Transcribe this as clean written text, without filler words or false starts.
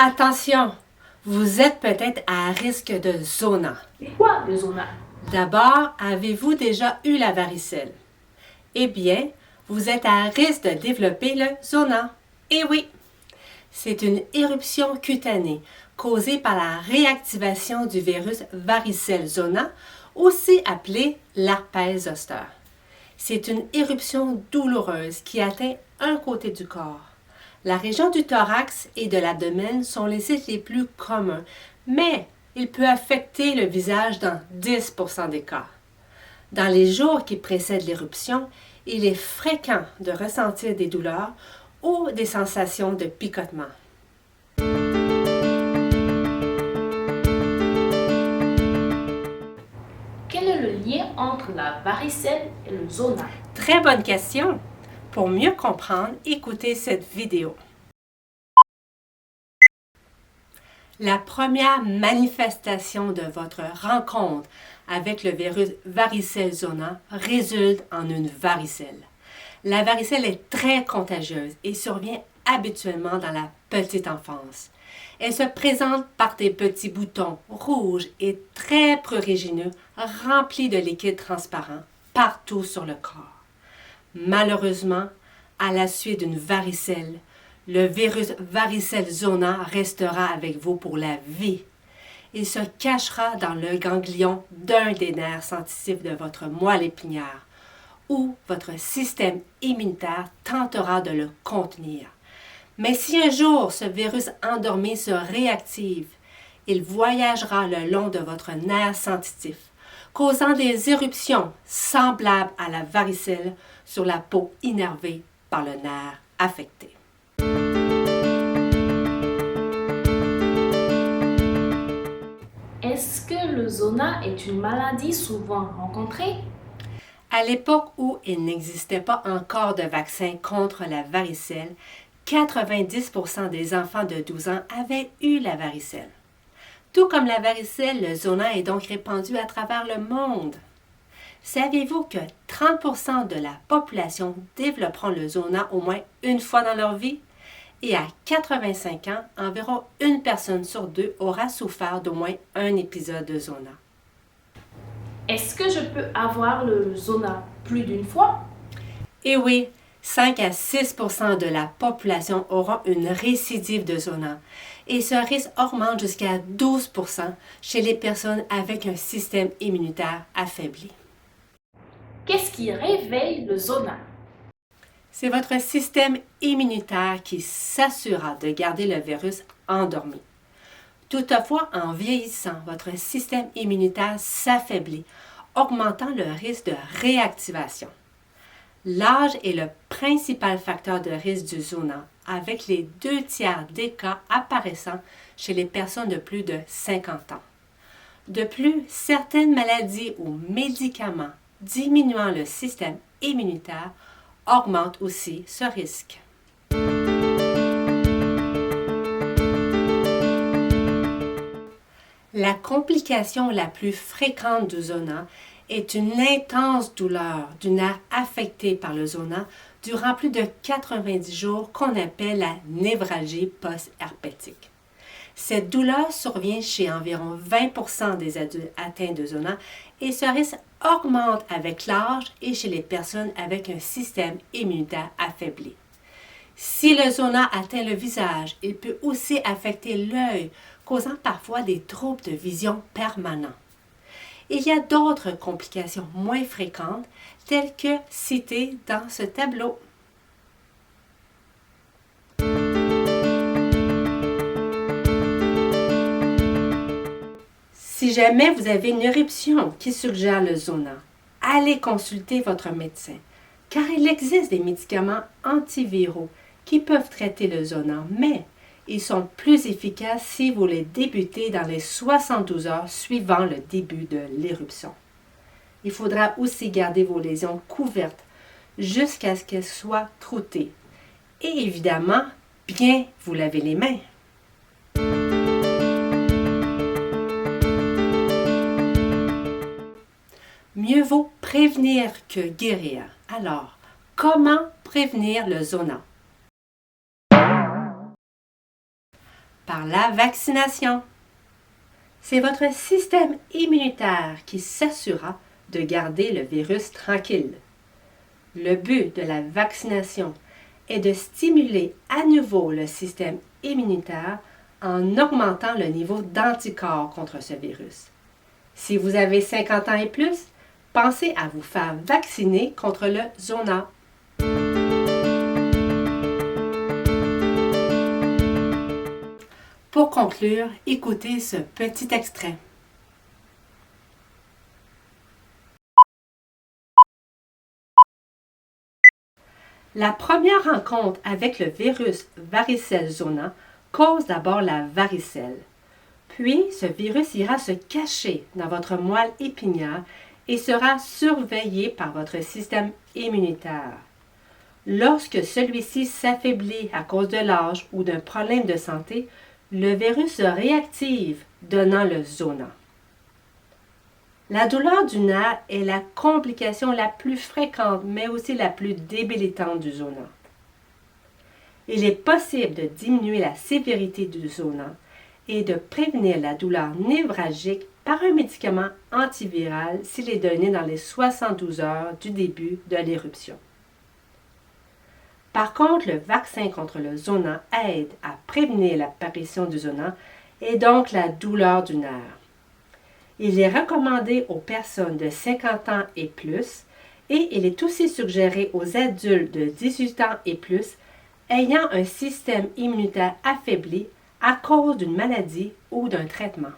Attention, vous êtes peut-être à risque de zona. C'est quoi le zona? D'abord, avez-vous déjà eu la varicelle? Eh bien, vous êtes à risque de développer le zona. Eh oui, c'est une éruption cutanée causée par la réactivation du virus varicelle zona, aussi appelé l'herpès zoster. C'est une éruption douloureuse qui atteint un côté du corps. La région du thorax et de l'abdomen sont les sites les plus communs, mais il peut affecter le visage dans 10% des cas. Dans les jours qui précèdent l'éruption, il est fréquent de ressentir des douleurs ou des sensations de picotement. Quel est le lien entre la varicelle et le zona? Très bonne question! Pour mieux comprendre, écoutez cette vidéo. La première manifestation de votre rencontre avec le virus varicelle zona résulte en une varicelle. La varicelle est très contagieuse et survient habituellement dans la petite enfance. Elle se présente par des petits boutons rouges et très prurigineux remplis de liquide transparent partout sur le corps. Malheureusement, à la suite d'une varicelle, le virus varicelle zona restera avec vous pour la vie. Il se cachera dans le ganglion d'un des nerfs sensitifs de votre moelle épinière, où votre système immunitaire tentera de le contenir. Mais si un jour ce virus endormi se réactive, il voyagera le long de votre nerf sensitif, causant des éruptions semblables à la varicelle sur la peau innervée par le nerf affecté. Est-ce que le zona est une maladie souvent rencontrée? À l'époque où il n'existait pas encore de vaccin contre la varicelle, 90% des enfants de 12 ans avaient eu la varicelle. Tout comme la varicelle, le zona est donc répandu à travers le monde. Saviez-vous que 30% de la population développeront le zona au moins une fois dans leur vie? Et à 85 ans, environ une personne sur deux aura souffert d'au moins un épisode de zona. Est-ce que je peux avoir le zona plus d'une fois? Et oui, 5 à 6% de la population auront une récidive de zona et ce risque augmente jusqu'à 12% chez les personnes avec un système immunitaire affaibli. Qu'est-ce qui réveille le zona? C'est votre système immunitaire qui s'assurera de garder le virus endormi. Toutefois, en vieillissant, votre système immunitaire s'affaiblit, augmentant le risque de réactivation. L'âge est le principal facteur de risque du zona, avec les 2/3 des cas apparaissant chez les personnes de plus de 50 ans. De plus, certaines maladies ou médicaments diminuant le système immunitaire augmentent aussi ce risque. La complication la plus fréquente du zona est une intense douleur du nerf affecté par le zona durant plus de 90 jours qu'on appelle la névralgie post-herpétique. Cette douleur survient chez environ 20% des adultes atteints de zona et ce risque augmente avec l'âge et chez les personnes avec un système immunitaire affaibli. Si le zona atteint le visage, il peut aussi affecter l'œil, causant parfois des troubles de vision permanents. Il y a d'autres complications moins fréquentes, telles que citées dans ce tableau. Si jamais vous avez une éruption qui suggère le zona, allez consulter votre médecin, car il existe des médicaments antiviraux qui peuvent traiter le zona, mais ils sont plus efficaces si vous les débutez dans les 72 heures suivant le début de l'éruption. Il faudra aussi garder vos lésions couvertes jusqu'à ce qu'elles soient croûtées. Et évidemment, bien vous laver les mains. Mieux vaut prévenir que guérir. Alors, comment prévenir le zona? Par la vaccination. C'est votre système immunitaire qui s'assurera de garder le virus tranquille. Le but de la vaccination est de stimuler à nouveau le système immunitaire en augmentant le niveau d'anticorps contre ce virus. Si vous avez 50 ans et plus, pensez à vous faire vacciner contre le zona. Pour conclure, écoutez ce petit extrait. La première rencontre avec le virus varicelle zona cause d'abord la varicelle. Puis, ce virus ira se cacher dans votre moelle épinière et sera surveillé par votre système immunitaire. Lorsque celui-ci s'affaiblit à cause de l'âge ou d'un problème de santé, le virus se réactive, donnant le zona. La douleur du nerf est la complication la plus fréquente, mais aussi la plus débilitante du zona. Il est possible de diminuer la sévérité du zona et de prévenir la douleur névralgique par un médicament antiviral s'il est donné dans les 72 heures du début de l'éruption. Par contre, le vaccin contre le zona aide à prévenir l'apparition du zona et donc la douleur du nerf. Il est recommandé aux personnes de 50 ans et plus et il est aussi suggéré aux adultes de 18 ans et plus ayant un système immunitaire affaibli à cause d'une maladie ou d'un traitement.